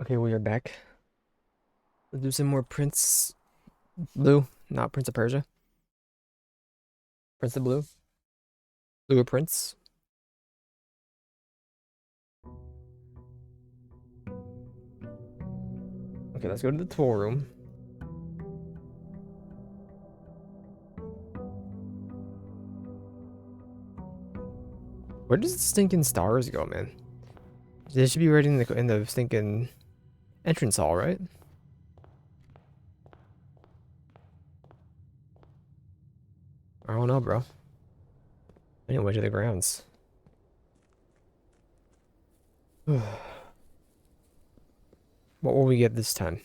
Okay, we are back. Let's do some more Prince Blue, not Prince of Persia. Prince of Blue. Blue Prince. Okay, let's go to the tool room. Where does the stinking stars go, man? They should be right in the stinking entrance hall, right? I don't know, bro. Anyway, to the grounds. What will we get this time?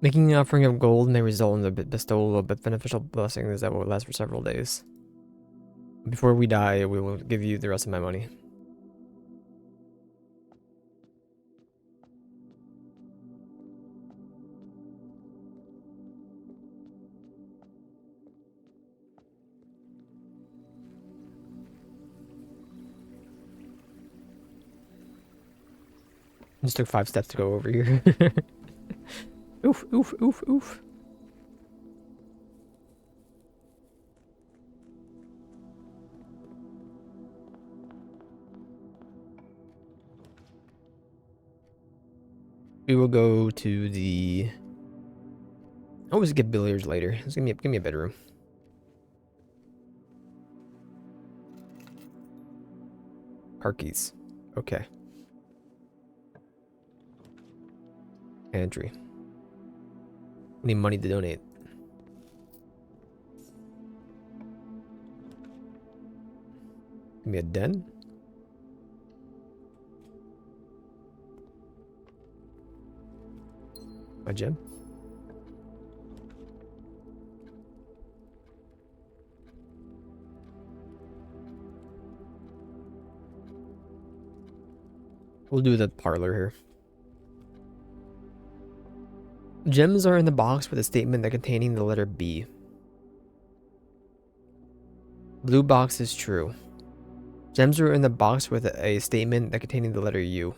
Making an offering of gold may result in the bestowal of beneficial blessings that will last for several days. Before we die, we will give you the rest of my money. Just took 5 steps to go over here. Oof, oof, oof, oof. We will go to the. I always get billiards later. Just give me a bedroom. Parkies. Okay. Pantry. Need money to donate. Give me a den. My gem. We'll do the parlor here. Gems are in the box with a statement that containing the letter B. Blue box is true. Gems are in the box with a statement that containing the letter U.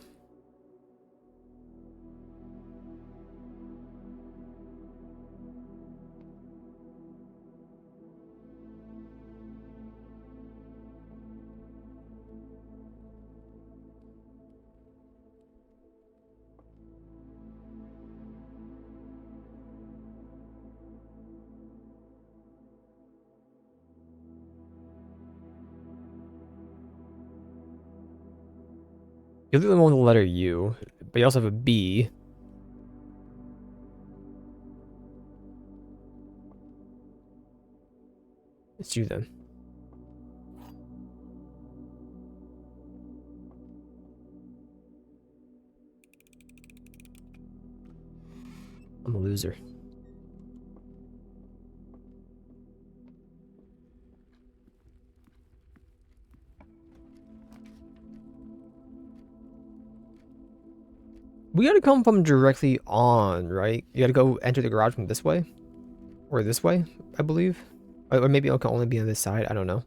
You're the one with the letter U, but you also have a B. It's you then. I'm a loser. We gotta come from directly on, right? You gotta go enter the garage from this way. Or this way, I believe. Or maybe it can only be on this side. I don't know.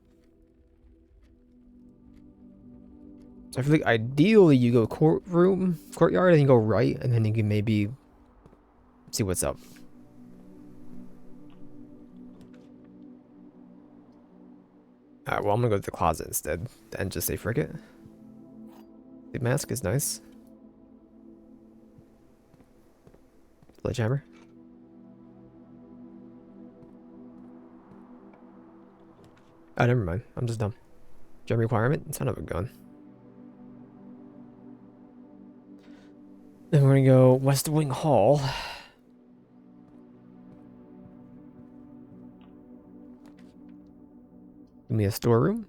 So I feel like ideally you go courtyard, and you go right, and then you can maybe see what's up. Alright, well, I'm gonna go to the closet instead and just say frick it. The mask is nice. Sledgehammer. Oh, never mind. I'm just dumb. Gem requirement? Son of a gun. Then we're gonna go West Wing Hall. Give me a storeroom.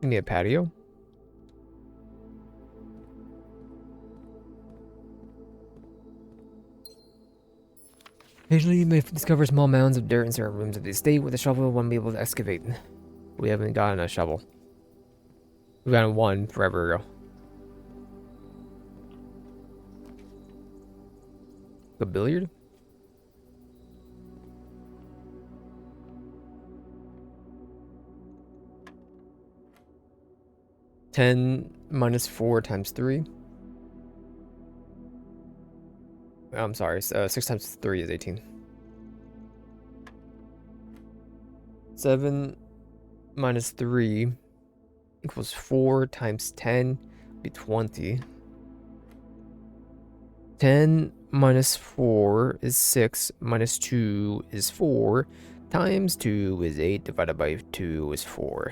Give me a patio. Occasionally, you may discover small mounds of dirt in certain rooms of the estate. With a shovel, one will be able to excavate. We haven't gotten a shovel. We've gotten one forever ago. A billiard? $10 minus 4 times 3. I'm sorry, 6 times 3 is 18. 7 minus 3 equals 4 times 10 be 20. 10 minus 4 is 6, minus 2 is 4, times 2 is 8, divided by 2 is 4.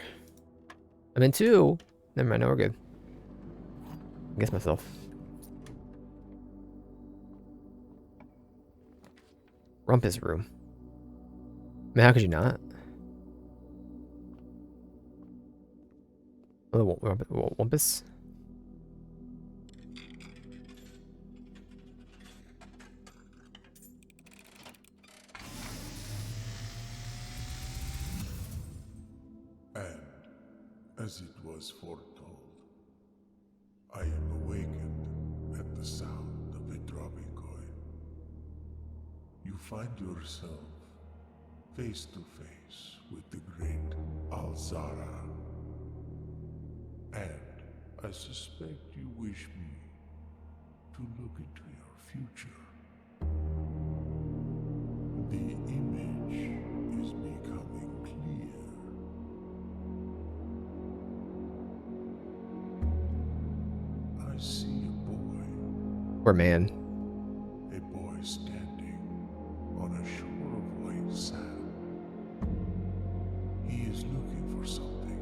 I'm in 2. Never mind, no, we're good. I guess myself. Rumpus room. Man, how could you not? Oh, Wumpus? And, as it was foretold, I am awakened at the sound of a dropping coin. You find yourself face to face with the great Alzara. And I suspect you wish me to look into your future. The image is becoming clear. I see a boy. Or man. A boy standing on a shore of white sand. He is looking for something.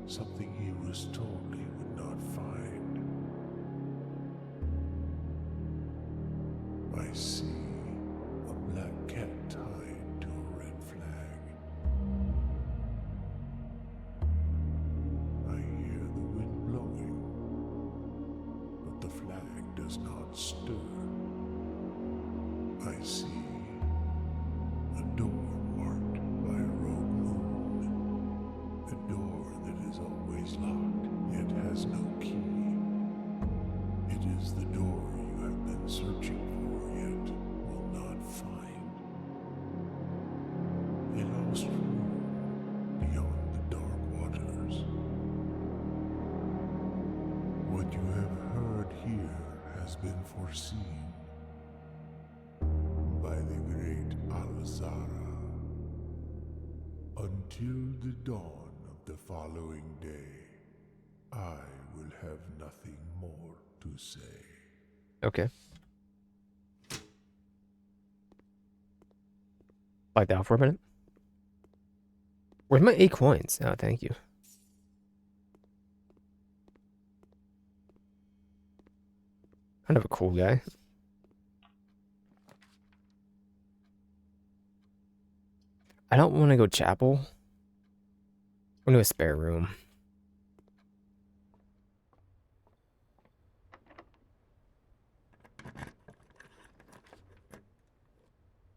Something he was told he would not find. I see a black cat tied to a red flag. I hear the wind blowing, but the flag does not stir. I see a door marked by a rogue moon. A door that is always locked, yet has no key. It is the door you have been searching for, yet will not find. A lost room beyond the dark waters. What you have heard here has been foreseen by the great Alzara. Until the dawn of the following day, I will have nothing more to say. Okay. Like that for a minute. Where's my 8 coins? Oh, thank you. Kind of a cool guy. I don't want to go chapel. I'm going to a spare room.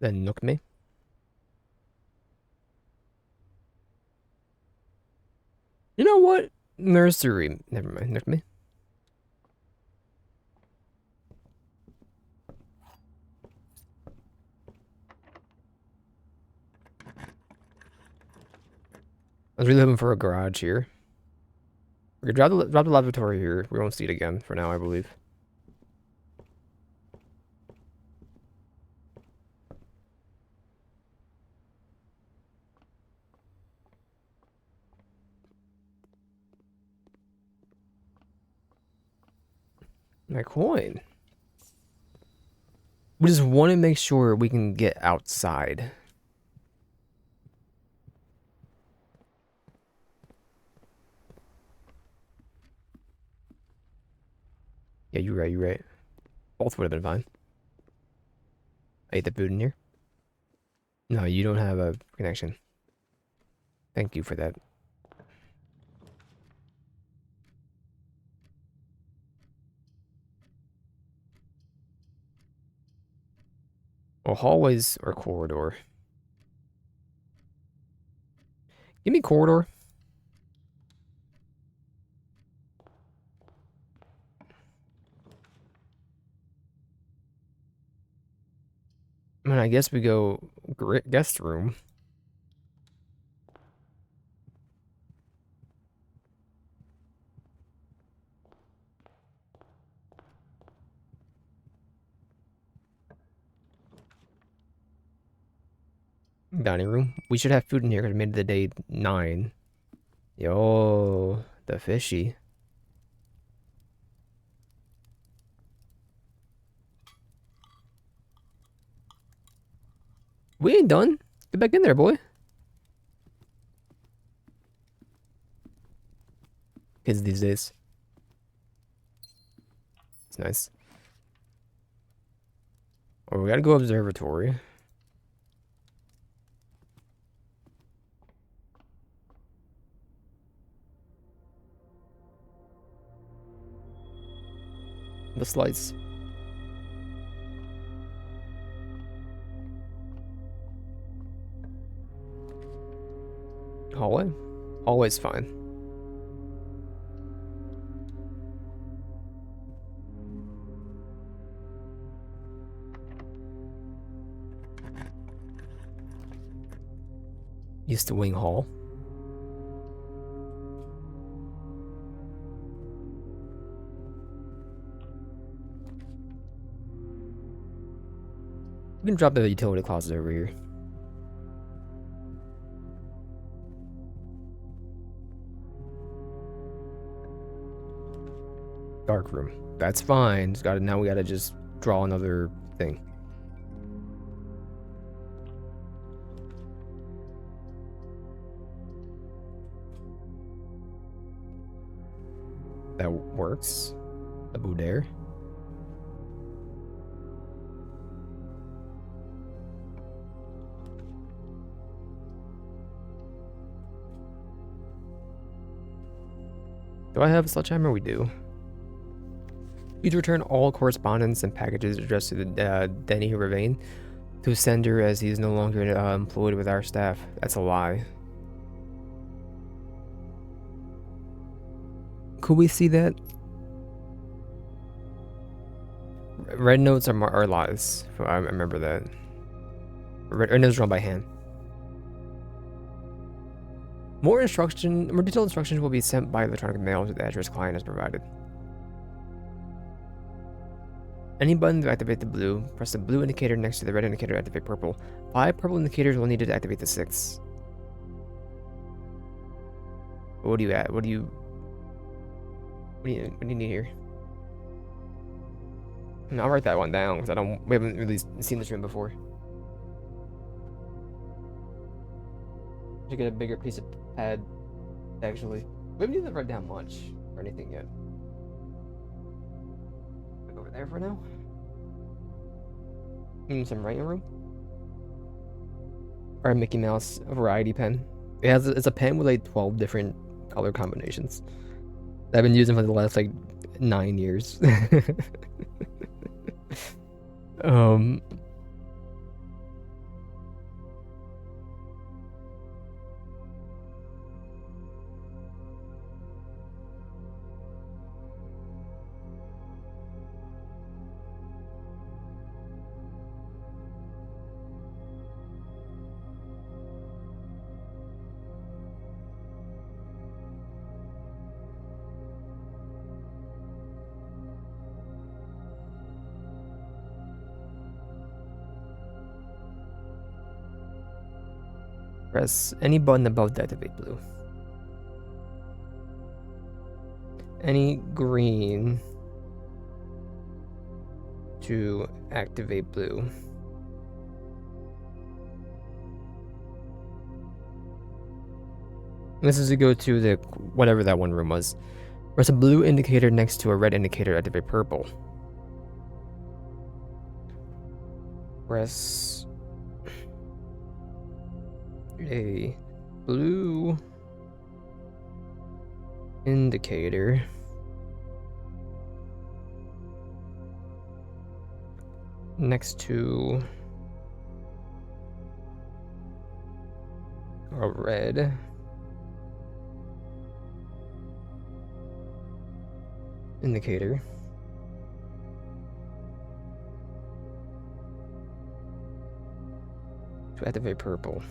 Then Nook me. You know what? Nursery. Never mind. Nook me. I was really hoping for a garage here. We could drop the lavatory here. We won't see it again for now, I believe. My coin. We just want to make sure we can get outside. Yeah, you're right, you're right. Both would have been fine. I ate the food in here. No, you don't have a connection. Thank you for that. Well, hallways or corridor? Give me corridor. I mean, I guess we go guest room. Dining room. We should have food in here because we made it to day 9. Yo, the fishy. We ain't done. Get back in there, boy. Kids these days. It's nice. Oh, we gotta go observatory. The slice. Hallway? Hallway's fine. Used to wing hall. We can drop the utility closet over here. Dark room. That's fine. Now we gotta just draw another thing. That works. A boudoir. Do I have a sledgehammer? We do. Please return all correspondence and packages addressed to the Denny Ravane to sender as he is no longer employed with our staff. That's a lie. Could we see that? Red notes are lies. I remember that. Red notes drawn by hand. More detailed instructions will be sent by electronic mail to the address client as provided. Any button to activate the blue, press the blue indicator next to the red indicator to activate purple. 5 purple indicators will need to activate the 6. What do you at? What do you need here? No, I'll write that one down because we haven't really seen this room before. Should get a bigger piece of pad, actually. We haven't even write down much or anything yet. Go over there for now. Some writing room. Or a Mickey Mouse variety pen. It's a pen with like 12 different color combinations. I've been using for the last like 9 years. Press any button above to activate blue. Any green to activate blue. This is to go to the whatever that one room was. Press a blue indicator next to a red indicator to activate purple. Press a blue indicator next to a red. Indicator. To activate purple.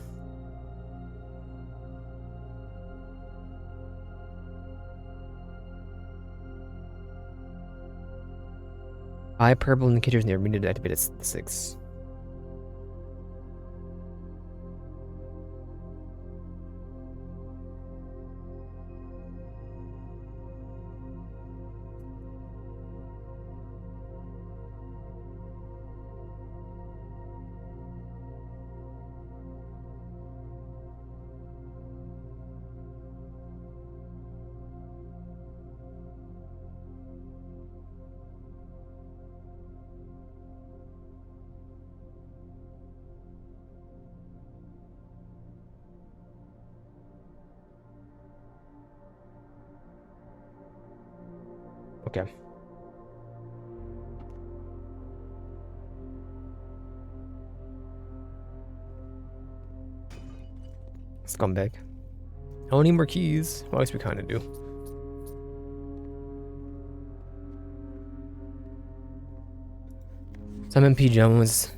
Five purple indicators near me to activate at 6. Okay. Scumbag. I don't need more keys. Well, at least we kind of do. So I'm in pajamas.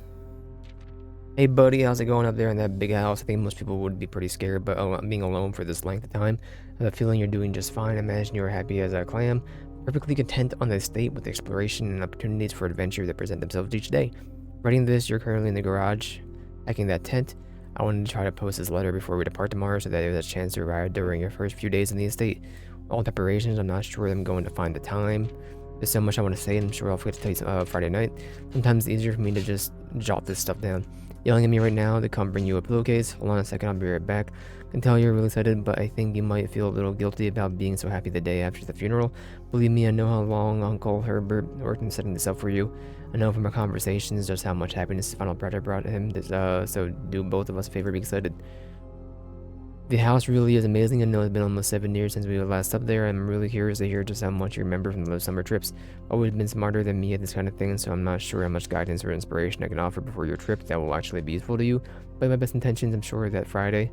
Hey buddy, how's it going up there in that big house? I think most people would be pretty scared, but being alone for this length of time, I have a feeling you're doing just fine. Imagine you're happy as a clam, perfectly content on the estate with exploration and opportunities for adventure that present themselves each day. Writing this, you're currently in the garage, packing that tent. I wanted to try to post this letter before we depart tomorrow so that there's a chance to arrive during your first few days in the estate. All preparations, I'm not sure I'm going to find the time. There's so much I want to say, and I'm sure I'll forget to tell you Friday night. Sometimes it's easier for me to just jot this stuff down. Yelling at me right now to come bring you a pillowcase. Hold on a second, I'll be right back. I can tell you're really excited, but I think you might feel a little guilty about being so happy the day after the funeral. Believe me, I know how long Uncle Herbert worked in setting this up for you. I know from our conversations just how much happiness his final brother brought him, so do both of us a favor, be excited. The house really is amazing. I know it's been almost 7 years since we were last up there. I'm really curious to hear just how much you remember from those summer trips. Always been smarter than me at this kind of thing, so I'm not sure how much guidance or inspiration I can offer before your trip that will actually be useful to you. But my best intentions, I'm sure that Friday,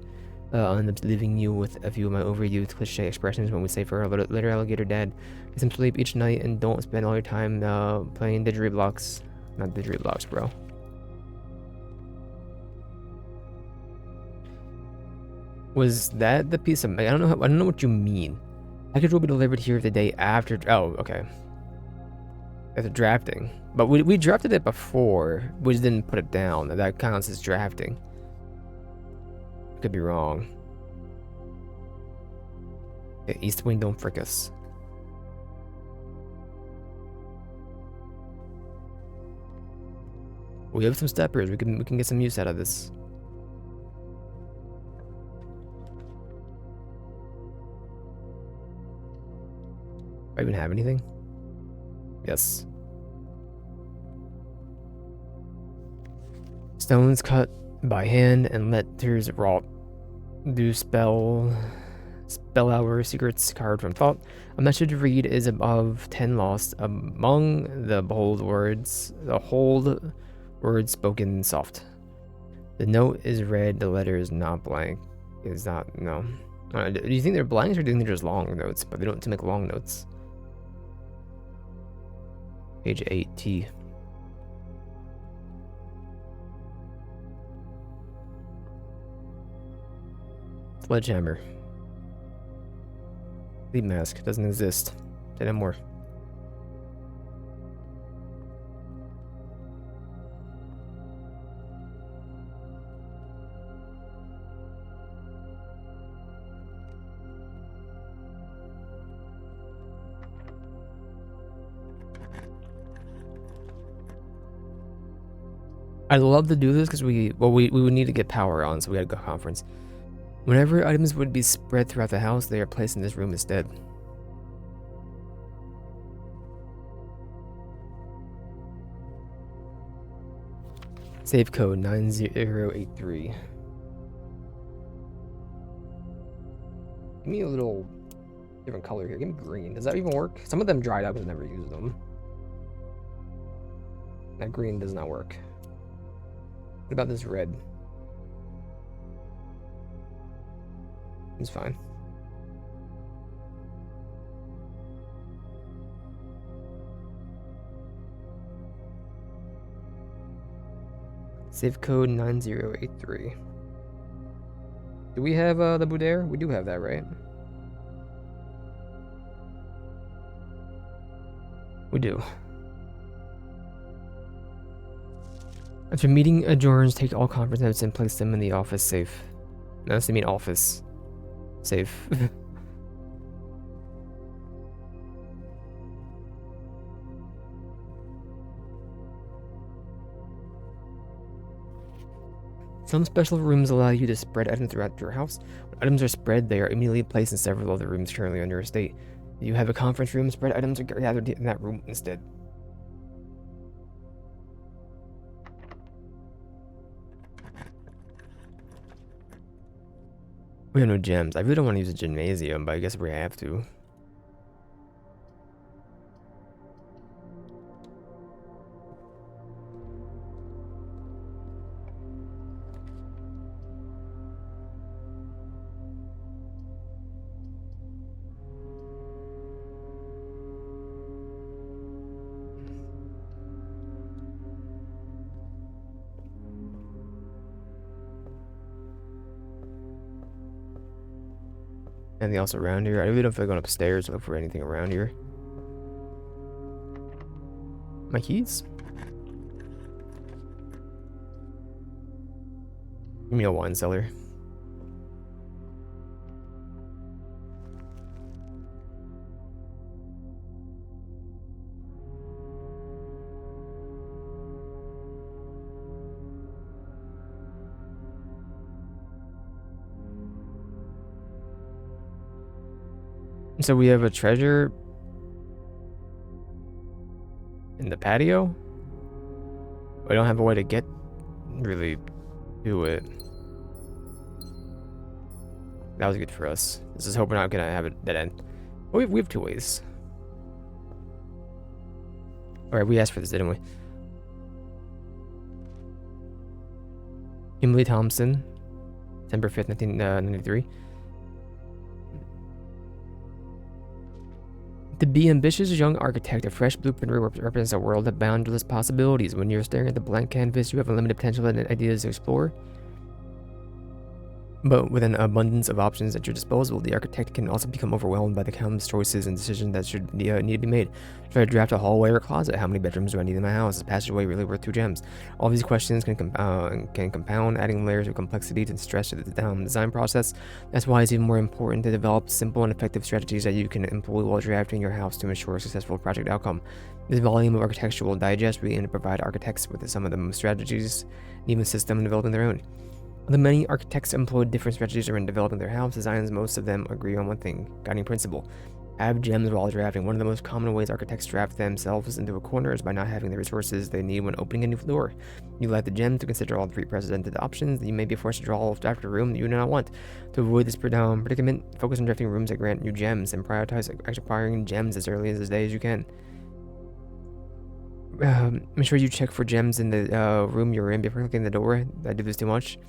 I'll end up leaving you with a few of my overused cliche expressions when we say for our little alligator dad. Get some sleep each night and don't spend all your time playing Digiblocks. Not Digiblocks, bro. Was that the piece of? I don't know. I don't know what you mean. Package will be delivered here the day after. Oh, okay. That's drafting, but we drafted it before. We just didn't put it down. That counts as drafting. Could be wrong. Okay, East Wing, don't frick us. We have some steppers. We can get some use out of this. Do I even have anything? Yes. Stones cut by hand and letters wrought. Do spell our secrets carved from thought. A message to read is above 10 lost among the bold words. The hold words spoken soft. The note is red. The letter is not blank. Is not no. Do you think they're blanks or do you think they're just long notes? But they don't make long notes. Page 8T. Sledgehammer. Sleep mask doesn't exist anymore. I'd love to do this because we would need to get power on, so we had to go conference. Whenever items would be spread throughout the house, they are placed in this room instead. Save code 9083. Give me a little different color here. Give me green. Does that even work? Some of them dried up because I never used them. That green does not work. What about this red? It's fine. Safe code 9083. Do we have the Boudaire? We do have that, right? We do. After meeting adjourns, take all conference notes and place them in the office safe. No, that's mean office safe. Some special rooms allow you to spread items throughout your house. When items are spread, they are immediately placed in several other rooms currently on your estate. If you have a conference room, spread items are gathered in that room instead. We have no gems. I really don't want to use a gymnasium, but I guess we have to. Anything else around here? I really don't feel like going upstairs to look for anything around here. My keys? Give me a wine cellar. So we have a treasure in the patio. We don't have a way to get really to it. That was good for us. This is hoping we're not gonna have a dead end. Oh, we have two ways. Alright, we asked for this, didn't we? Kimberly Thompson, December 5th, 1993. To be ambitious young architect, a fresh blueprint represents a world of boundless possibilities. When you're staring at the blank canvas, you have unlimited potential and ideas to explore. But with an abundance of options at your disposal, the architect can also become overwhelmed by the countless choices and decisions that should need to be made. Try to draft a hallway or closet. How many bedrooms do I need in my house? Is a passageway really worth 2 gems? All these questions can compound, adding layers of complexity to stress to the design process. That's why it's even more important to develop simple and effective strategies that you can employ while drafting your house to ensure a successful project outcome. This volume of architectural digest we aim to provide architects with some of the strategies and even system in developing their own. The many architects employed different strategies in developing their house designs. Most of them agree on one thing: guiding principle. Have gems while drafting. One of the most common ways architects draft themselves into a corner is by not having the resources they need when opening a new door. You lack the gems to consider all 3 presented options. You may be forced to draw after a room that you do not want. To avoid this predicament, focus on drafting rooms that grant you gems and prioritize acquiring gems as early as the day as you can. Make sure you check for gems in the room you're in before clicking the door. I do this too much.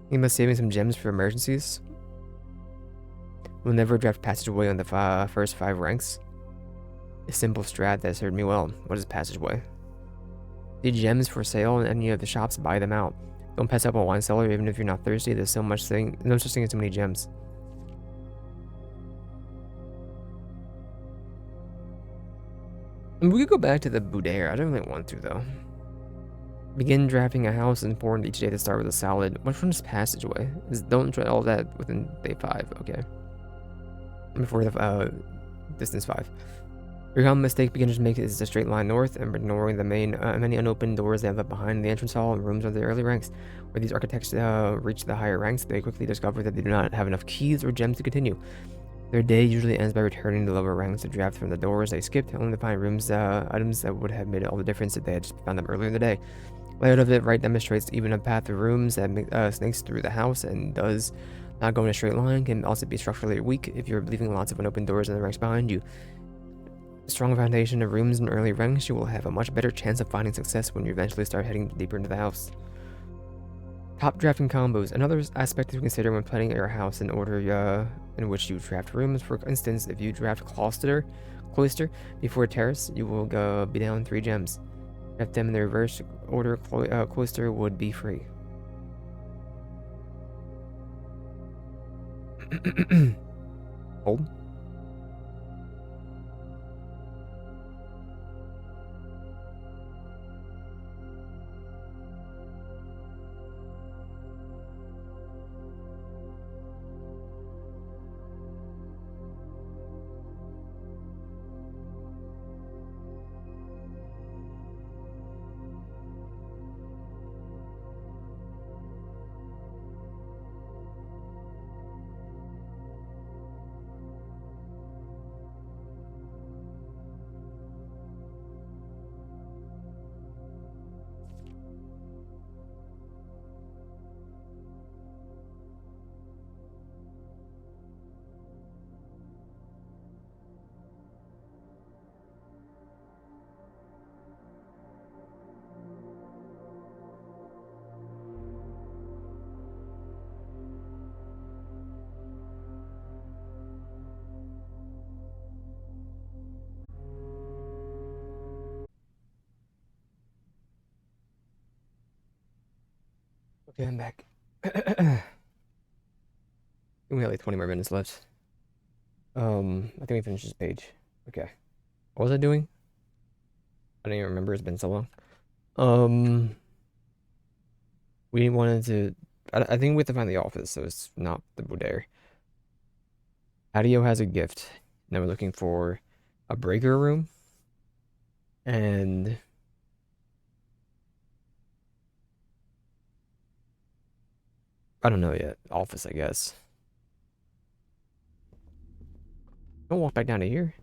Think about saving some gems for emergencies. We'll never draft passageway on the first 5 ranks. A simple strat that served me well. What is passageway? See gems for sale in any of the shops, buy them out. Don't pass up a wine cellar even if you're not thirsty. There's no such thing as too many gems. And we could go back to the Boudaire. I don't really want to though. Begin drafting a house is important each day to start with a solid. Which one is passageway? Don't try all that within day 5. Okay. Before the distance 5. Your common mistake beginners make is a straight line north and ignoring the many unopened doors they have left behind the entrance hall and rooms of the early ranks. Where these architects reach the higher ranks, they quickly discover that they do not have enough keys or gems to continue. Their day usually ends by returning to the lower ranks to draft from the doors they skipped, only to find items that would have made all the difference if they had just found them earlier in the day. Layout of it right demonstrates even a path of rooms that snakes through the house and does not go in a straight line. Can also be structurally weak if you're leaving lots of unopened doors in the ranks behind you. A strong foundation of rooms in early ranks, you will have a much better chance of finding success when you eventually start heading deeper into the house. Top drafting combos. Another aspect to consider when planning your house in order in which you draft rooms. For instance, if you draft cloister before terrace, you will be down 3 gems. Draft them in the reverse order, cloister would be free. Hold. Okay, I'm back. We have like 20 more minutes left. I think we finished this page. Okay. What was I doing? I don't even remember. It's been so long. We wanted to. I think we have to find the office, so it's not the Bodere. Patio has a gift. Now we're looking for a breaker room and I don't know yet. Office, I guess. Don't walk back down to here.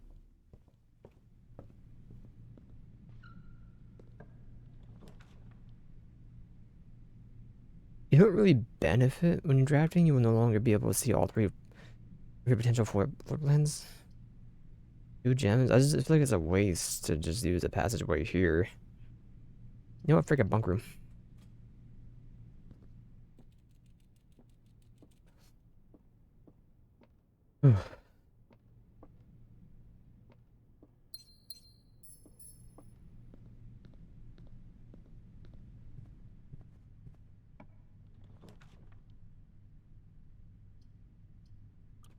You don't really benefit when you're drafting. You will no longer be able to see all three potential floor plans. 2 gems. I feel like it's a waste to just use a passageway here. You know what? Freaking bunk room.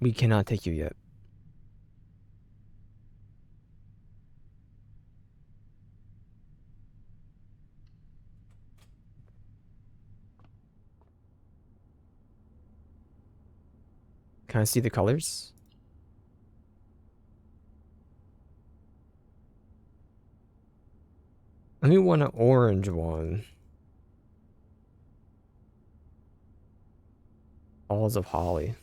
We cannot take you yet. Can I see the colors? I only want an orange one. Halls of Holly.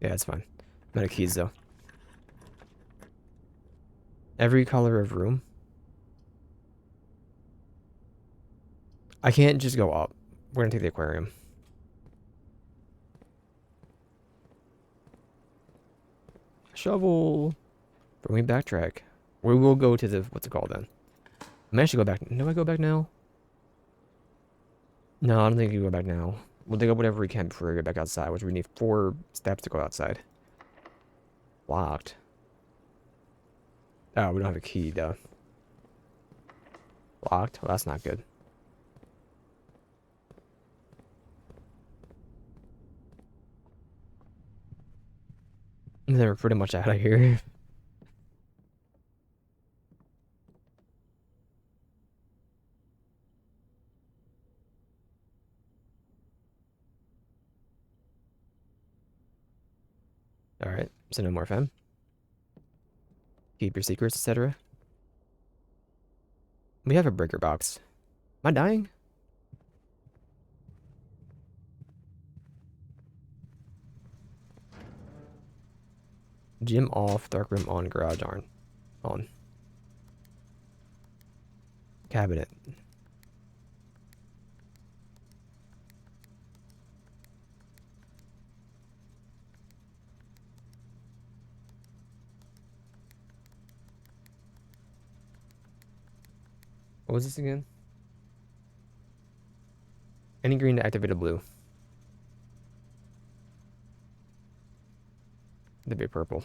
Yeah, it's fine. I'm out of keys though. Every color of room. I can't just go up. We're gonna take the aquarium. Shovel. But we backtrack. We will go to the what's it called then? I may actually go back. Do I go back now? No, I don't think you go back now. We'll dig up whatever we can before we get back outside, which we need 4 steps to go outside. Locked. Oh, we don't have a key though. Locked? Well, that's not good. And then we're pretty much out of here. Alright, so no more fem. Keep your secrets, etc. We have a breaker box. Am I dying? Gym off, dark room on, garage on. Cabinet. What was this again? Any green to activate a blue. That'd be purple.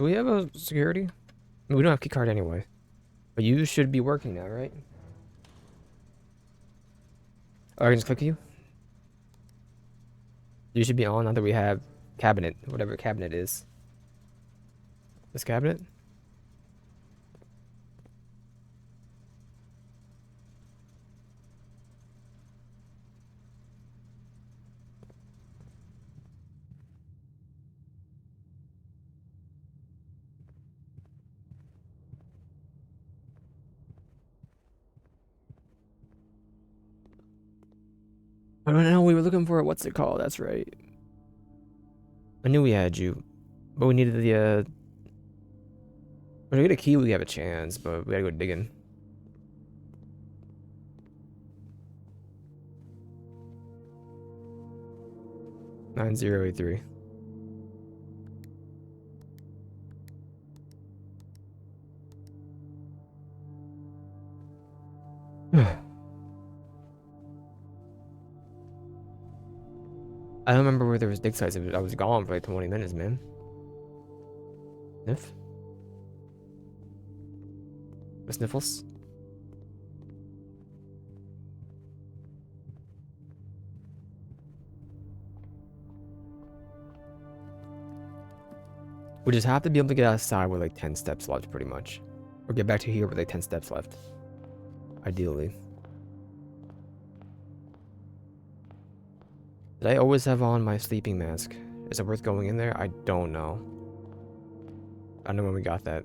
Do we have a security? We don't have key card anyway. But you should be working now, right? Oh, I can just click you? You should be on now that we have cabinet, whatever cabinet is. This cabinet? I don't know. We were looking for it. What's it called? That's right. I knew we had you, but we needed the. When we get a key, we have a chance, but we gotta go digging. Nine 9083. I don't remember where there was dig sites. I was gone for like 20 minutes, man. Sniff? Sniffles? We just have to be able to get outside with like 10 steps left, pretty much. Or get back to here with like 10 steps left. Ideally. Did I always have on my sleeping mask? Is it worth going in there? I don't know. I don't know when we got that.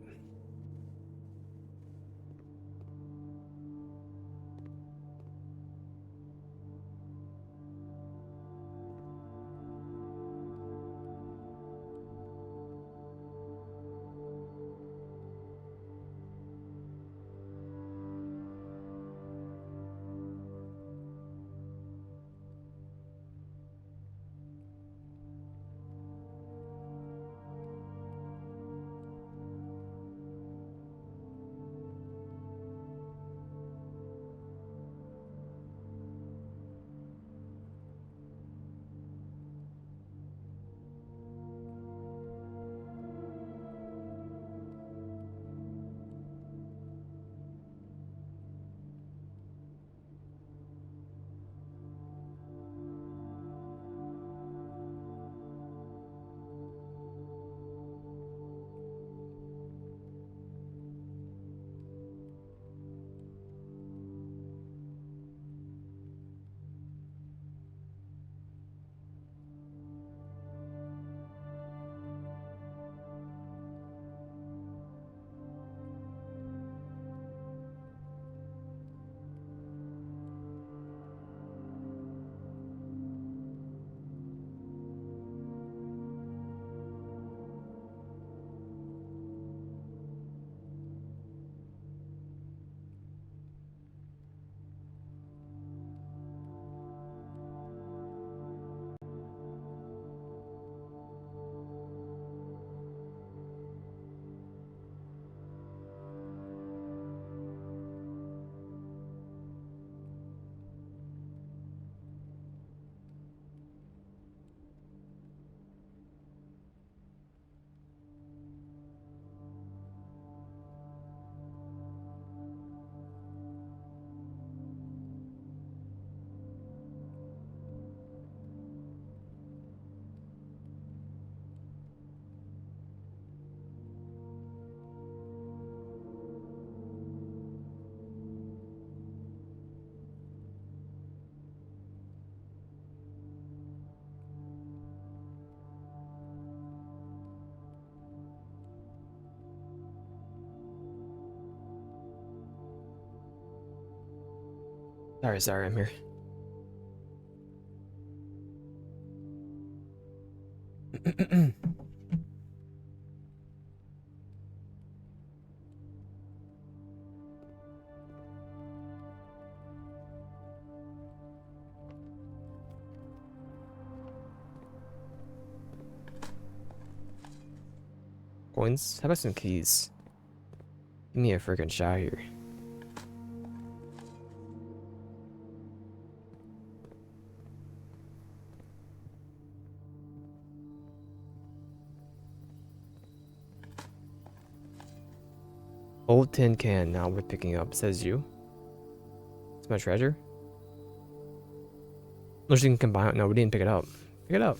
Sorry, I'm here. Coins? How about some keys? Give me a freaking shot here. Old tin can, now we're picking up, says you. It's my treasure. Unless you can combine it. No, we didn't pick it up. Pick it up.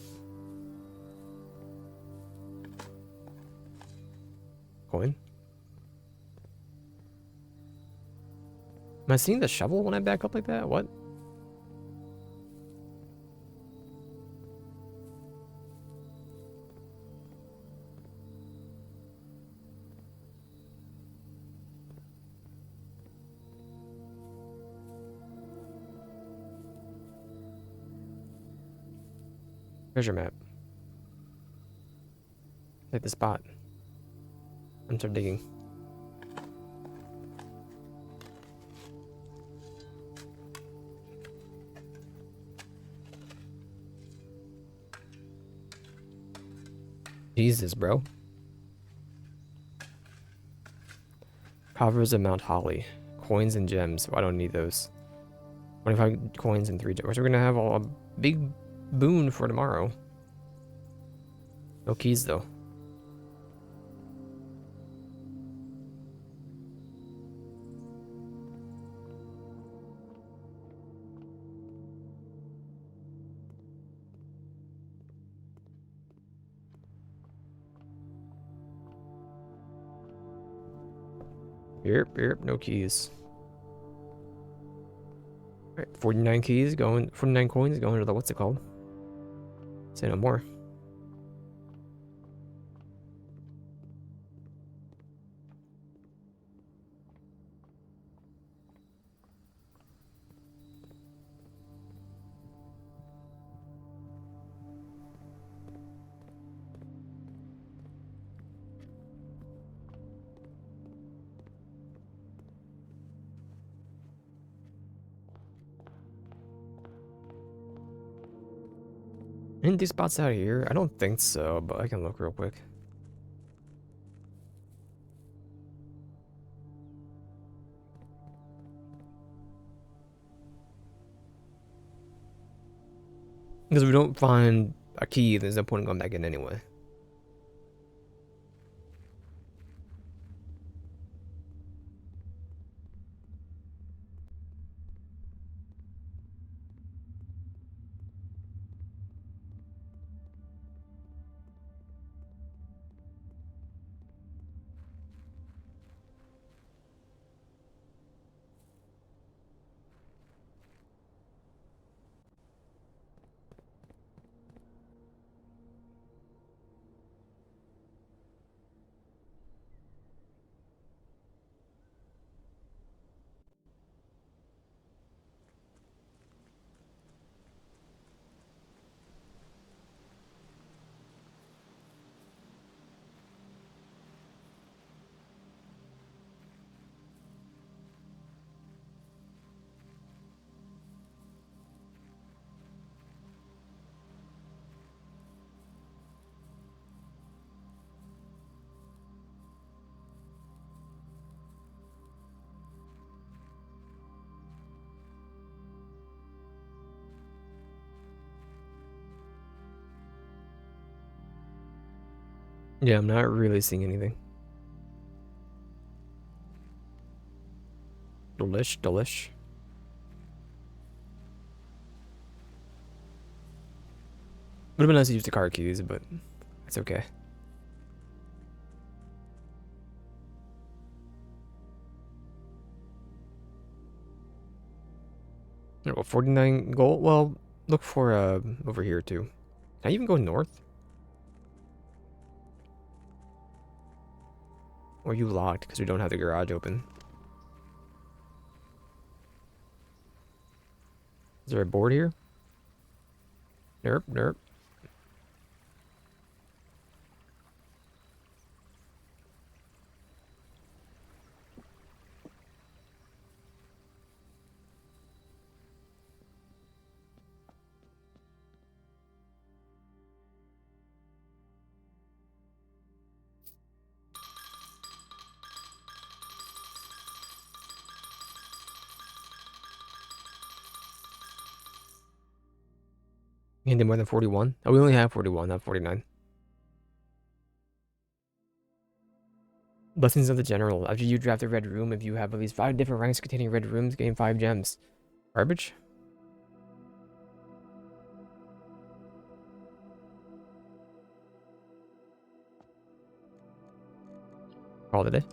Coin. Am I seeing the shovel when I back up like that? What? Treasure map. Like the spot. I'm start digging. Jesus, bro. Coffers of Mount Holly. Coins and gems. Well, I don't need those. 25 coins and 3 gems. We're gonna have a big boon for tomorrow. No keys though. Yep, no keys. Alright, 49 keys going, 49 coins going to the, what's it called? Say no more. Any of these spots out here? I don't think so, but I can look real quick. Because if we don't find a key, there's no point in going back in anyway. Yeah, I'm not really seeing anything. Delish. Would have been nice to use the car keys, but it's okay. Oh, 49 gold? Well, look for over here too. Can I even go north? Or are you locked because we don't have the garage open? Is there a board here? Nerp, nerp. You can do more than 41? Oh, we only have 41, not 49. Blessings of the General. After you draft a red room, if you have at least 5 different ranks containing red rooms, gain 5 gems. Garbage? Call it a day.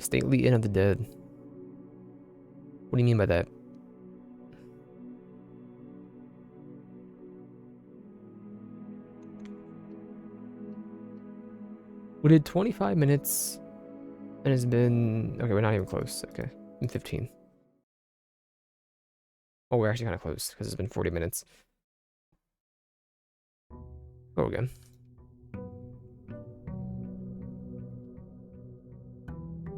Stately Inn of the Dead. What do you mean by that? We did 25 minutes and it's been... Okay, we're not even close. Okay, in 15. Oh, we're actually kind of close because it's been 40 minutes. Go again.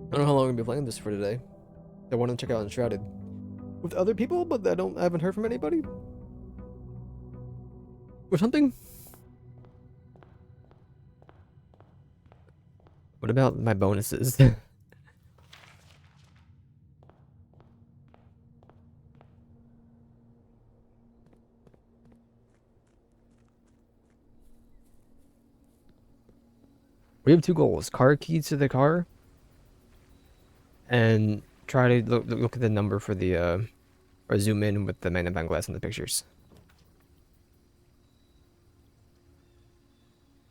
I don't know how long we'll be playing this for today. I want to check out Enshrouded with other people, but I haven't heard from anybody. Or something. What about my bonuses? We have 2 goals. Car keys to the car. And try to look at the number for the, or zoom in with the magnifying glass in the pictures.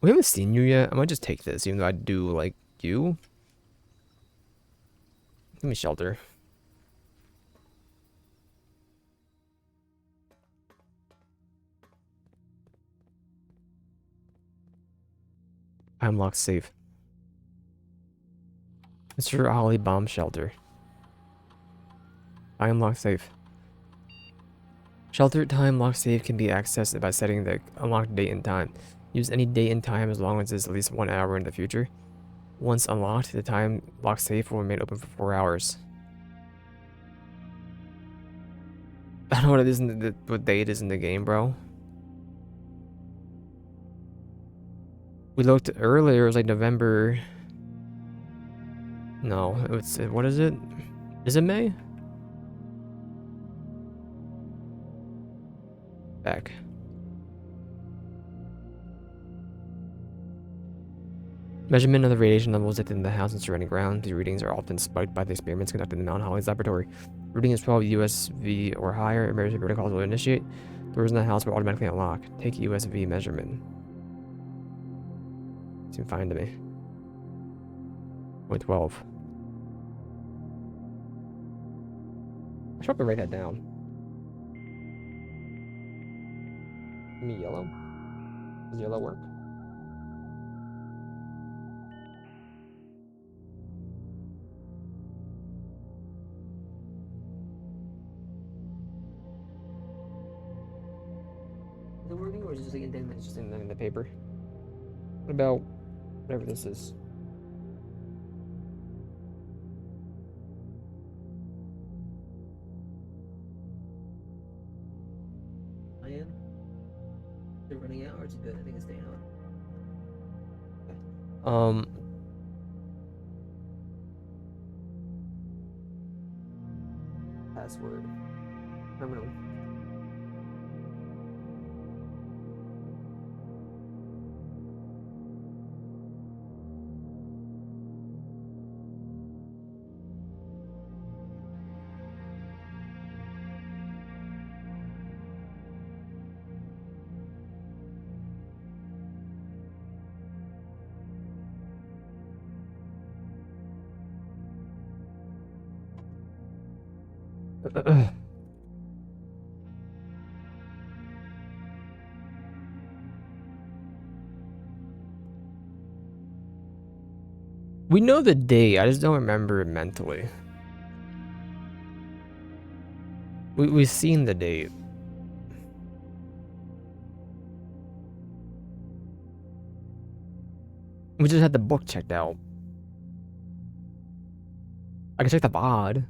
We haven't seen you yet. I might just take this, even though I do like you. Give me shelter. I'm locked safe. Mr. Ollie Bomb Shelter. I am locked safe. Shelter time lock safe can be accessed by setting the unlocked date and time. Use any date and time as long as it's at least 1 hour in the future. Once unlocked, the time lock safe will remain open for 4 hours. I don't know what it is what day it is in the game, bro. We looked earlier, it was like November. No, it's what is it? Is it May? Back. Measurement of the radiation levels within the house and surrounding ground. These readings are often spiked by the experiments conducted in the Mount Holly's laboratory. Reading is 12 USV or higher. Emergency protocols will initiate. Doors in the house will automatically unlock. Take USV measurement. Seems fine to me. 0.12. I should probably write that down. Give me yellow. Does yellow work? Is it working or is it just like indented? It's just in the paper. What about whatever this is? I am. They're running out, or is it good? I think it's staying on. Okay. Password. Terminal. We know the date, I just don't remember it mentally. We've seen the date. We just had the book checked out. I can check the VOD.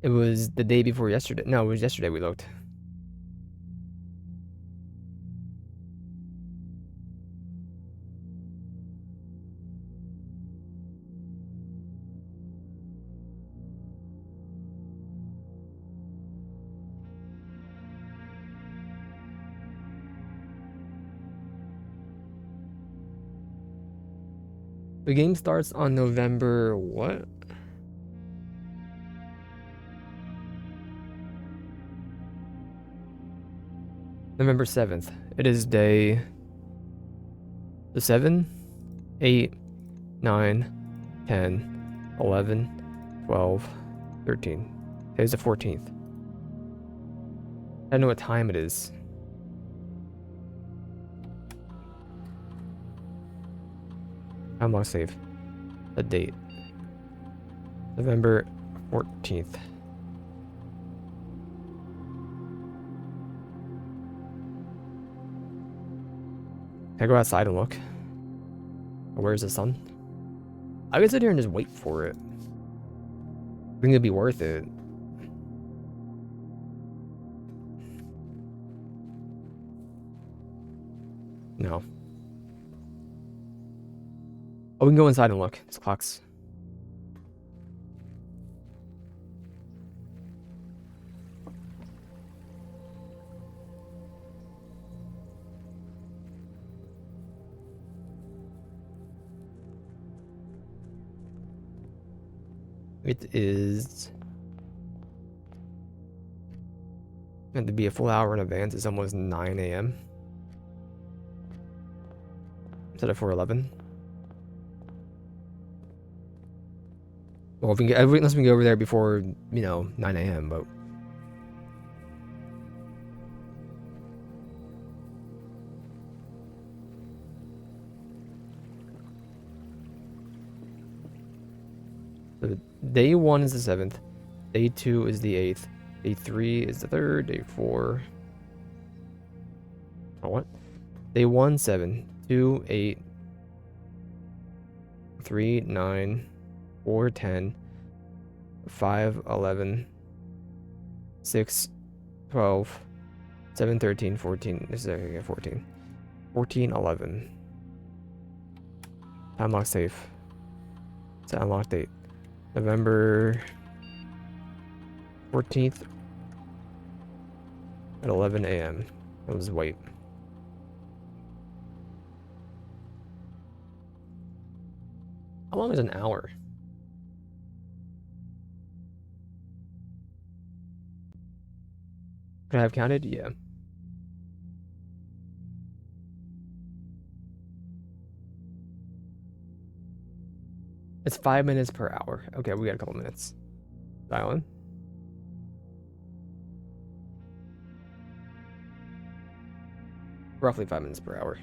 It was the day before yesterday. No, it was yesterday we looked. The game starts on November what? November 7th. It is day the 7, 8, 9, 10, 11, 12, 13. Today's the 14th. I don't know what time it is. I'm on save. The date. November 14th. Can I go outside and look? Where's the sun? I could sit here and just wait for it. I think it'd be worth it. No. Oh, we can go inside and look. It's clocks. It is. Had to be a full hour in advance. It's almost 9 a.m. Instead of 4:11. Well, if we can get, unless we can get over there before 9 a.m. But so day 1 is the 7th. Day 2 is the 8th. Day 3 is the 3rd. Day 4. Oh, what? Day 1, 7. 2, 8. 3, 9. 4, 10. 5, 11. 6, 12. 7, 13, 14. This is 14. 14, 11. Time lock safe. Set unlock date. November 14th at 11 a.m. Let's wait. How long is an hour? Could I have counted? Yeah. It's 5 minutes per hour. Okay, we got a couple minutes. Dial in. Roughly 5 minutes per hour.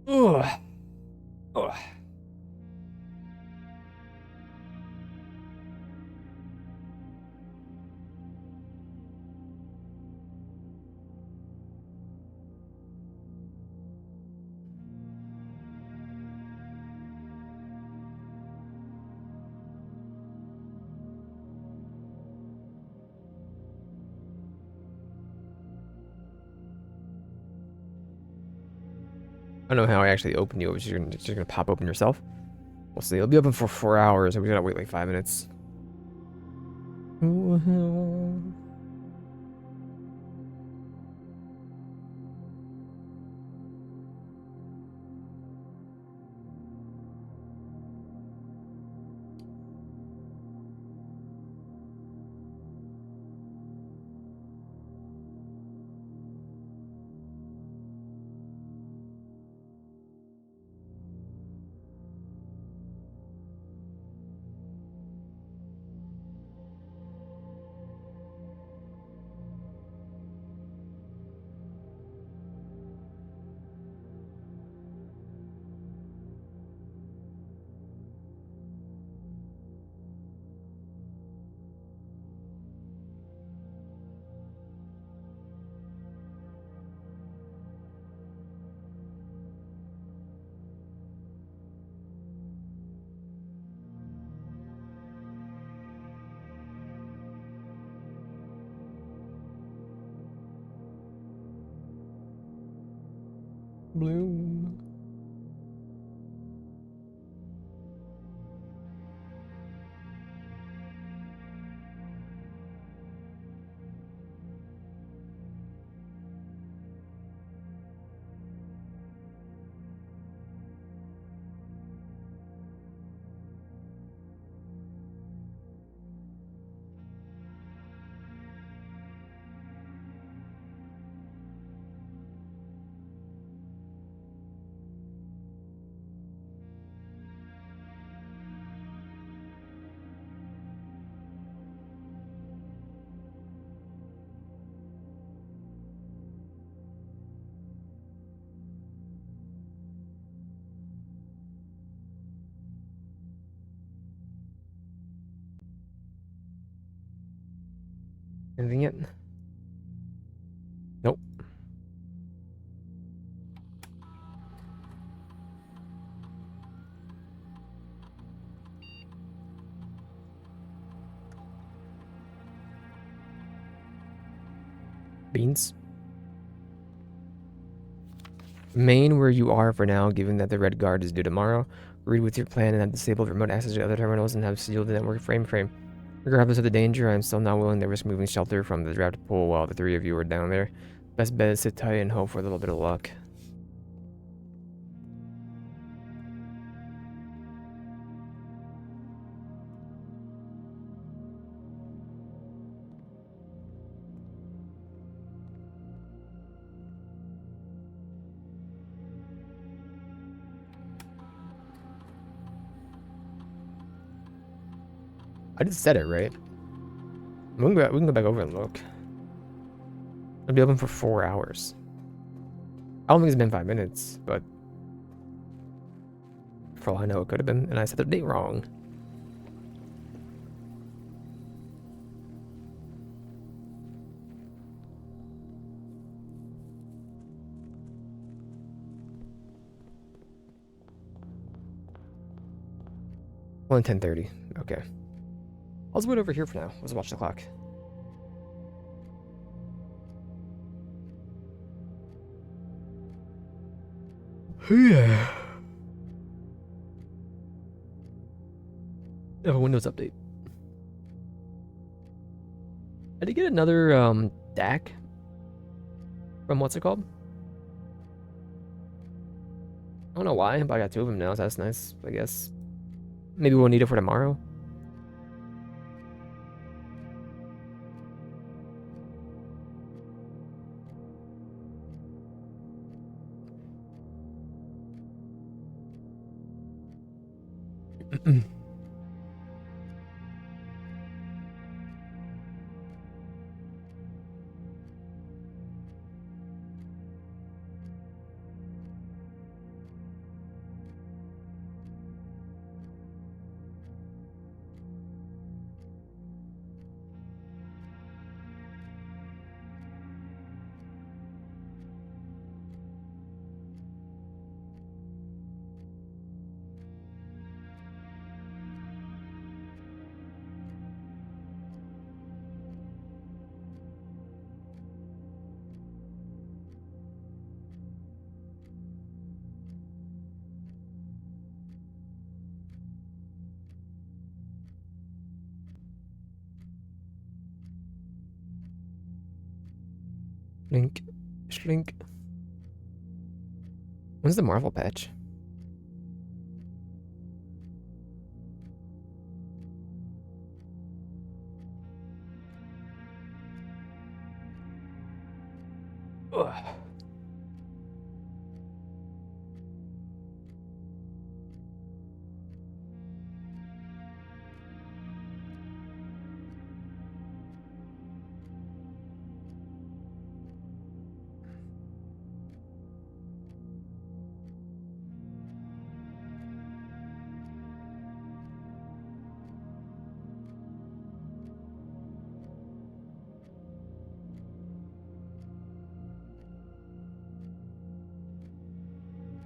Ugh. Ugh. I don't know how I actually open you. It's just gonna pop open yourself. We'll see. It'll be open for 4 hours, and we gotta wait like 5 minutes. Bloom. Anything yet? Nope. Beans. Remain where you are for now, given that the red guard is due tomorrow. Read with your plan and have disabled remote access to other terminals and have sealed the network frame. Regardless of the danger, I am still not willing to risk moving shelter from the draft pool while the three of you are down there. Best bet is sit tight and hope for a little bit of luck. I just said it, right? We can go back over and look. It'll be open for 4 hours. I don't think it's been 5 minutes, but for all I know, it could have been, and I said the date wrong. Well, 10:30. Okay. I'll just wait over here for now. Let's watch the clock. Yeah. Have a Windows update. I did get another DAC from what's it called? I don't know why, but I got 2 of them now, so that's nice, I guess. Maybe we'll need it for tomorrow. Link. Shlink. When's the Marvel patch? Ugh.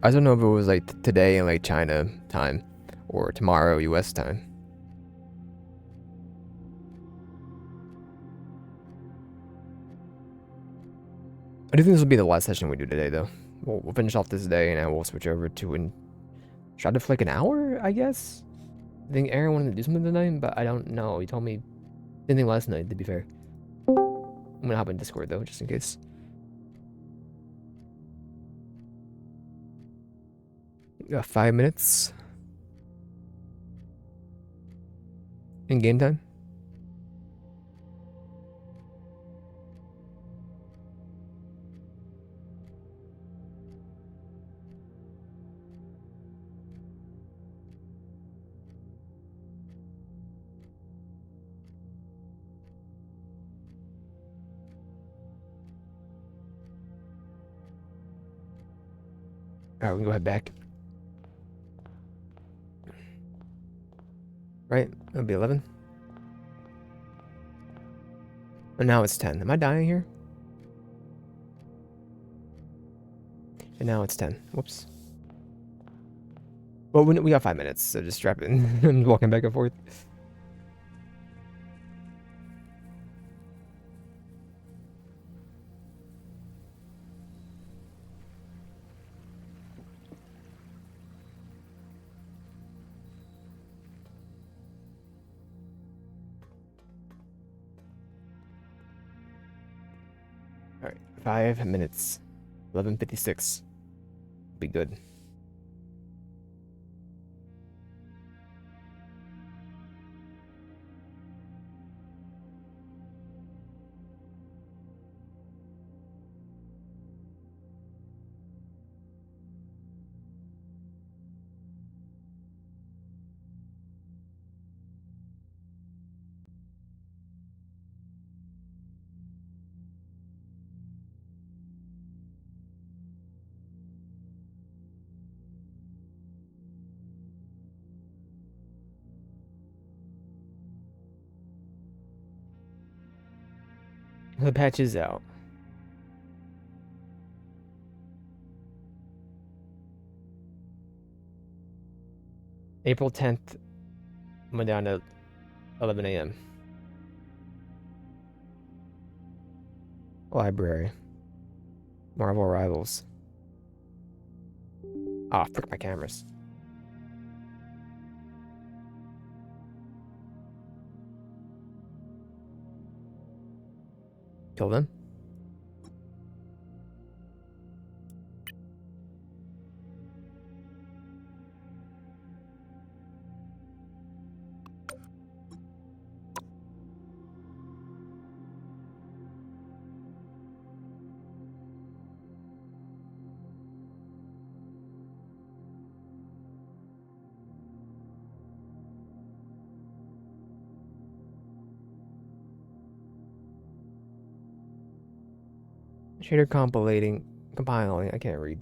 I don't know if it was like today in like China time or tomorrow US time. I do think this will be the last session we do today though. we'll finish off this day and then we'll switch over to an Shot it for like an hour, I guess. I think Aaron wanted to do something tonight, but I don't know. He told me same thing last night, to be fair. I'm gonna hop in Discord though, just in case. Got 5 minutes. In game time. Alright, we can go head back. Right? It'll be 11. And now it's 10. Am I dying here? And now it's 10. Whoops. Well, we got 5 minutes, so just strap in. I'm walking back and forth. Alright, 5 minutes. 11:56. Be good. The patch is out. April 10th, went down to 11 a.m. Library. Marvel Rivals. Ah, frick my cameras. Kill them. Shader compiling. I can't read.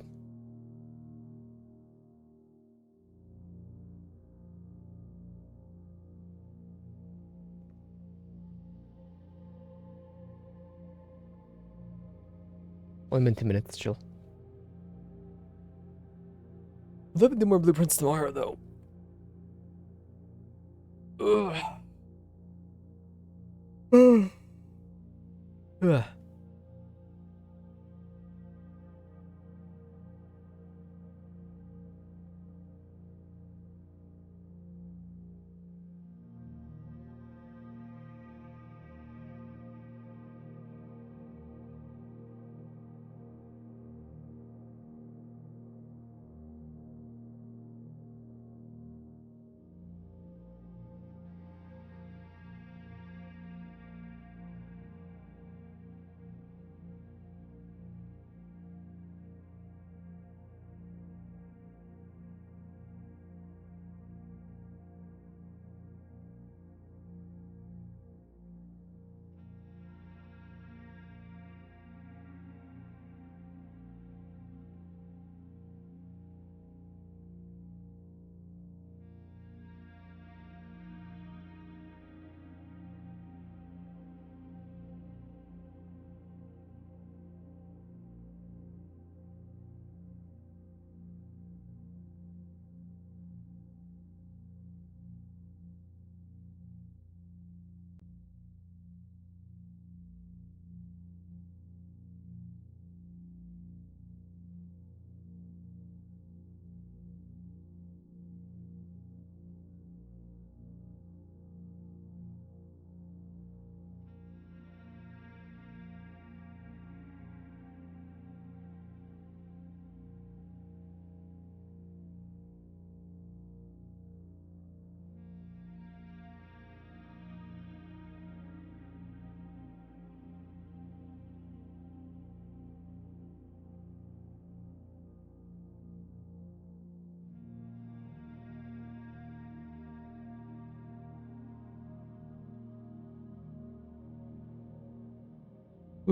Only been 2 minutes, chill. 11 more blueprints tomorrow, though. Ugh. Ugh.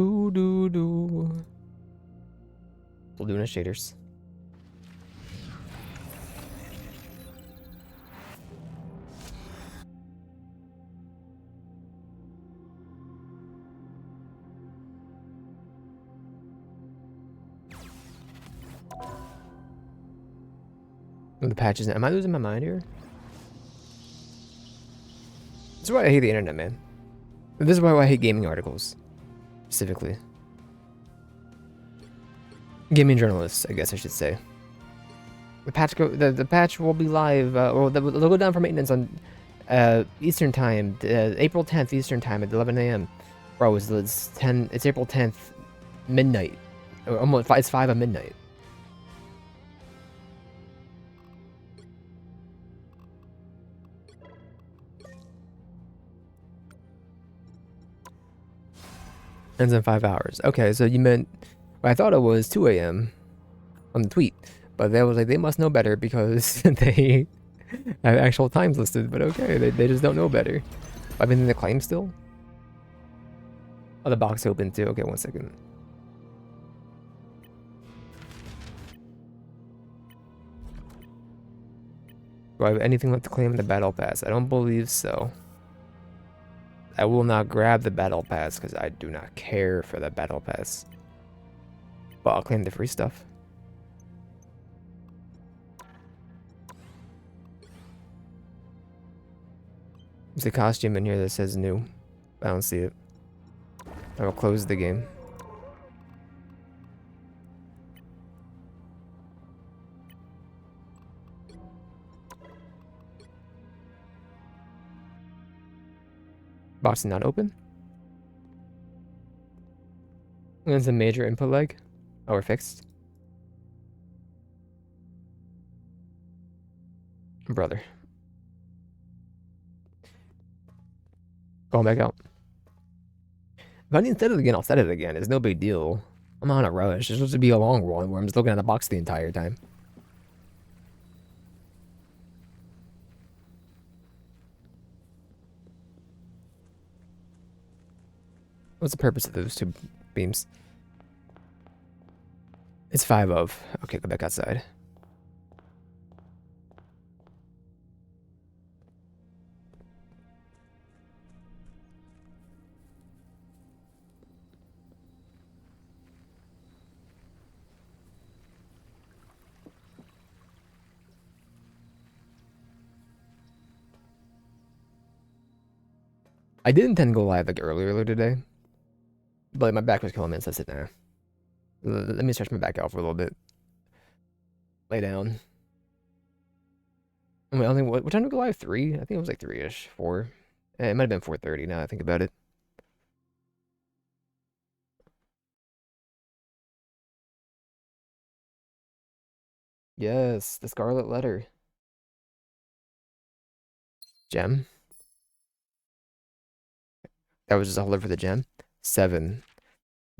Ooh, doo, doo. Still doing his shaders. The patches. Am I losing my mind here? This is why I hate the internet, man. This is why I hate gaming articles, specifically. Gaming journalists, I guess I should say. The patch will be live, or they'll go down for maintenance on Eastern time, April 10th Eastern time at 11 a.m. Bro, it's April 10th midnight, or almost it's 5 at midnight. Ends in 5 hours. Okay, so you meant, well, I thought it was 2 a.m. on the tweet, but they was like, they must know better because they have actual times listed, but okay, they just don't know better. I've been in the claim still? Oh, the box open too. Okay, 1 second. Do I have anything left to claim in the battle pass? I don't believe so. I will not grab the battle pass because I do not care for the battle pass. But I'll claim the free stuff. There's a costume in here that says new. I don't see it. I will close the game. Box is not open. There's a major input lag. Oh, we're fixed. Brother. Going back out. If I need to set it again, I'll set it again. It's no big deal. I'm not on a rush. It's supposed to be a long one where I'm just looking at the box the entire time. What's the purpose of those two beams? It's 5 of. Okay, go back outside. I did intend to go live like earlier today, but my back was killing me, so I said, nah. Let me stretch my back out for a little bit. Lay down. I mean, I don't think, what time did we go live? 3? I think it was like 3-ish, 4. It might have been 4:30 now I think about it. Yes, the Scarlet Letter. Gem. That was just a holder for the gem. 7.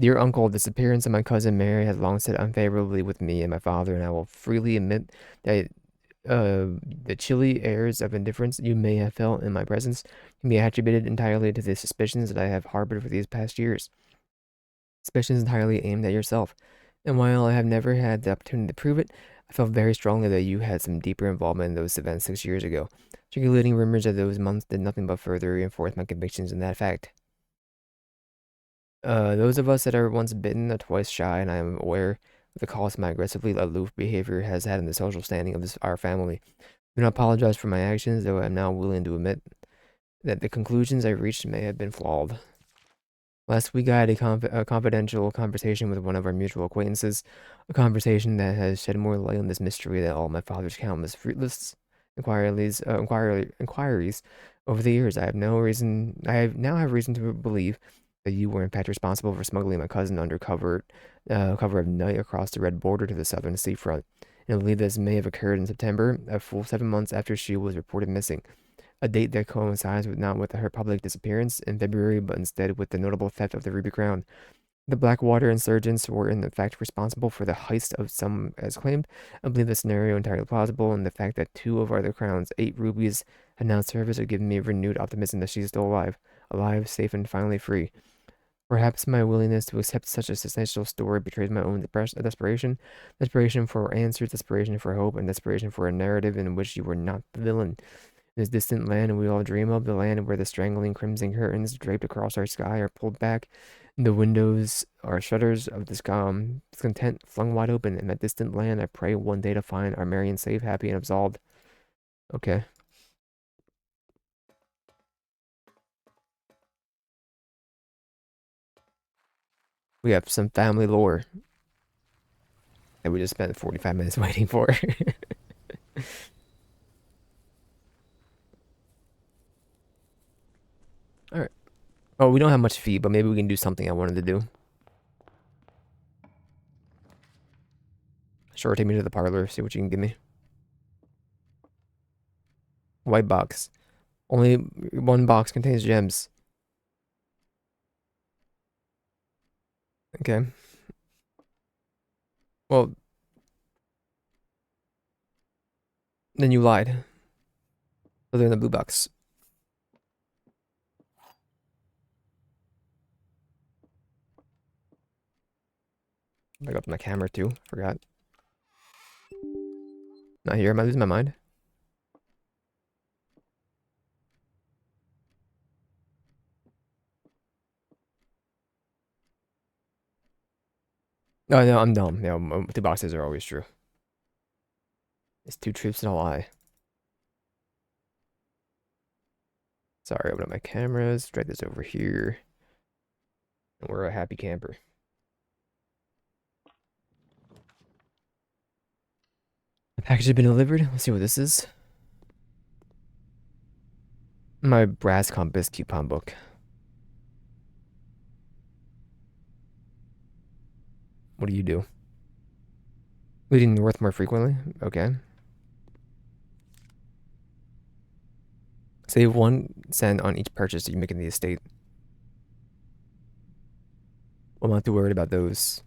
Dear uncle, the disappearance of my cousin Mary has long set unfavorably with me and my father, and I will freely admit that the chilly airs of indifference you may have felt in my presence can be attributed entirely to the suspicions that I have harbored for these past years. Suspicions entirely aimed at yourself. And while I have never had the opportunity to prove it, I felt very strongly that you had some deeper involvement in those events 6 years ago. Circulating rumors of those months did nothing but further reinforce my convictions in that fact. Those of us that are once bitten are twice shy, and I am aware of the cost my aggressively aloof behavior has had in the social standing of our family. I do not apologize for my actions, though I am now willing to admit that the conclusions I reached may have been flawed. Last week, I had a confidential conversation with one of our mutual acquaintances, a conversation that has shed more light on this mystery than all my father's countless fruitless inquiries over the years. I have now have reason to believe that you were in fact responsible for smuggling my cousin under cover of night across the red border to the southern seafront. And I believe this may have occurred in September, a full 7 months after she was reported missing. A date that coincides not with her public disappearance in February, but instead with the notable theft of the Ruby Crown. The Blackwater insurgents were in fact responsible for the heist of some, as claimed. I believe the scenario entirely plausible, and the fact that 2 of the Crown's 8 rubies had now surfaced have given me renewed optimism that she is still alive, safe, and finally free. Perhaps my willingness to accept such a sensational story betrays my own desperation. Desperation for answers, desperation for hope, and desperation for a narrative in which you were not the villain. This distant land we all dream of, the land where the strangling crimson curtains draped across our sky are pulled back, and the windows are shutters of discontent flung wide open. In that distant land, I pray one day to find our Marion safe, happy, and absolved. Okay. We have some family lore that we just spent 45 minutes waiting for. Alright. Oh, we don't have much feet, but maybe we can do something I wanted to do. Sure, take me to the parlor, see what you can give me. White box. Only one box contains gems. Okay. Well, then you lied. So they're in the blue box. Back up my camera too. Forgot. Not here. Am I losing my mind? Oh, no, I'm dumb. Yeah, two boxes are always true. It's two truths and a lie. Sorry, open up my cameras. Drag this over here. And we're a happy camper. The package has been delivered. Let's see what this is. My brass compass coupon book. What do you do? Leading north more frequently? Okay. Save 1 cent on each purchase that you make in the estate. I'm not too worried about those.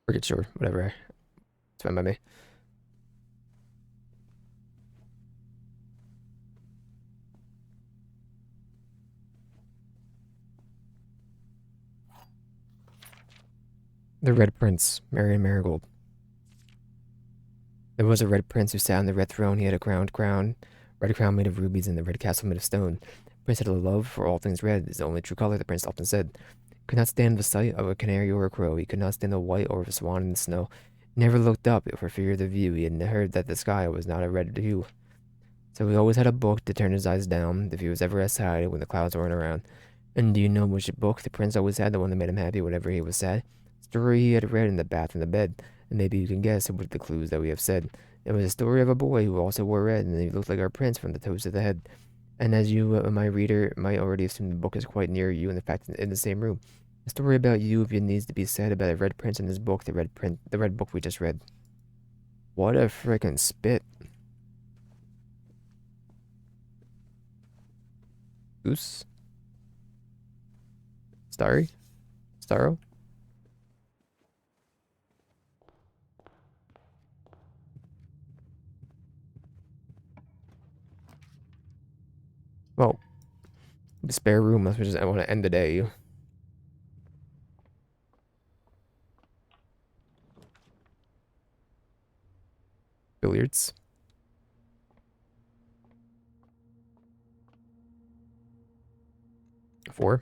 Forget sure, whatever. It's fine by me. The Red Prince, Marion Marigold. There was a red prince who sat on the red throne. He had a crown, red crown made of rubies, and the red castle made of stone. The prince had a love for all things red. It's the only true color, the prince often said. Could not stand the sight of a canary or a crow. He could not stand the white or a swan in the snow. He never looked up for fear of the view. He had heard that the sky was not a red hue. So he always had a book to turn his eyes down if he was ever sad when the clouds weren't around. And do you know which book the prince always had, the one that made him happy whenever he was sad? Story he had read in the bath and the bed, and maybe you can guess with the clues that we have said. It was a story of a boy who also wore red, and he looked like our prince from the toes to the head. And as you, my reader, might already assume, the book is quite near you, in fact, in the same room. A story about you, if it needs to be said, about a red prince in this book, the red book we just read. What a frickin' spit. Goose? Starry? Starro? Well, the spare room, let's just, I want to end the day. Billiards. Four.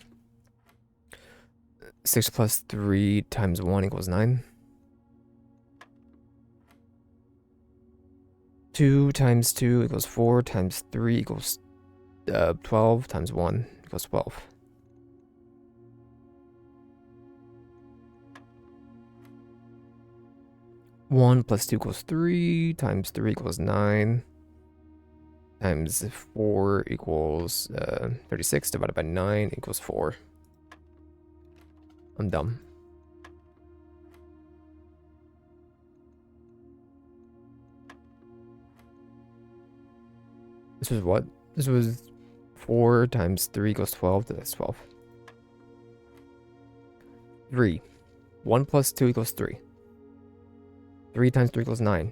6 plus 3 times 1 equals 9. 2 times 2 equals 4 times 3 equals 12 times 1 equals 12. One plus 2 equals 3 times 3 equals 9. times 4 equals 36 divided by 9 equals 4. I'm dumb. This was what? This was 4 times 3 equals 12. That's 12. 3. 1 plus 2 equals 3. 3 times 3 equals 9.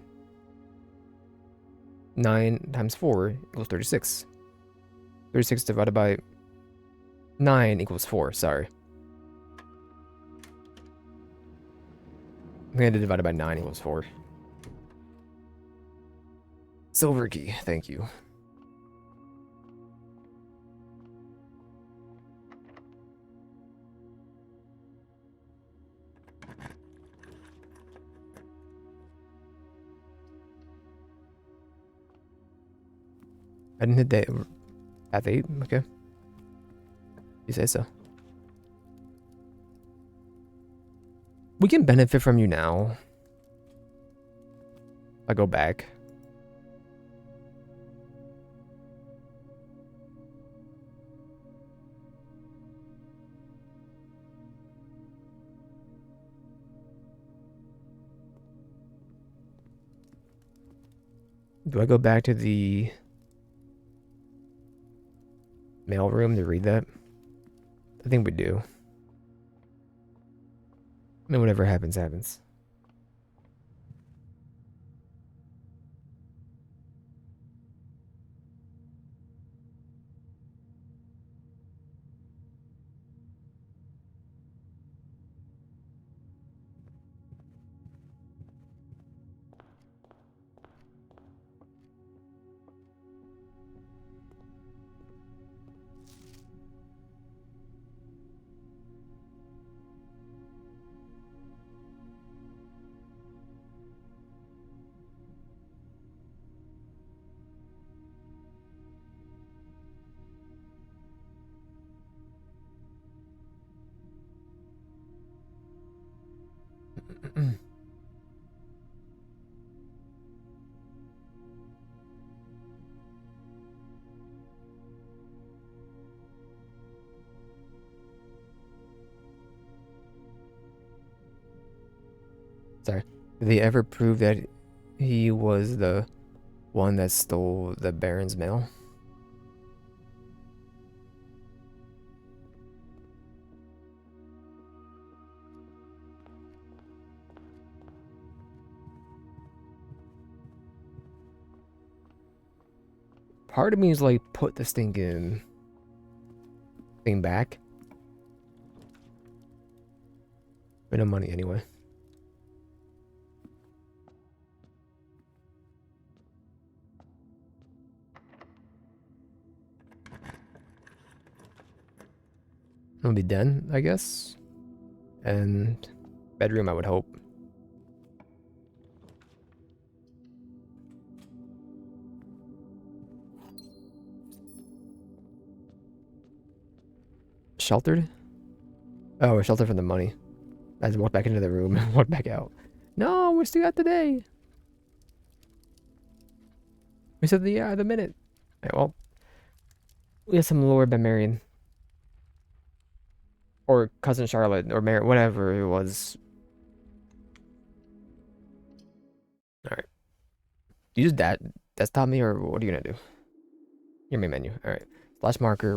9 times 4 equals 36. 36 divided by 9 equals 4. Sorry. I'm going to divide it by 9 equals 4. Silver key. Thank you. I didn't hit that at 8. Okay. You say so. We can benefit from you now. I go back. Do I go back to the mail room to read that? I think we do. I mean, whatever happens, happens. Sorry. Did they ever prove that he was the one that stole the Baron's mail? Part of me is like, put the stinking thing back. But no money anyway. I'll be done, I guess. And bedroom, I would hope. Sheltered? Oh, a shelter from the money. I just walked back into the room and walked back out. No, we still got the day. We said the minute. Alright, well, we have some Lord Bemarian. Or Cousin Charlotte, or Mary, whatever it was. Alright. You use that desktop me, or what are you gonna do? Your main menu. Alright. Slash marker.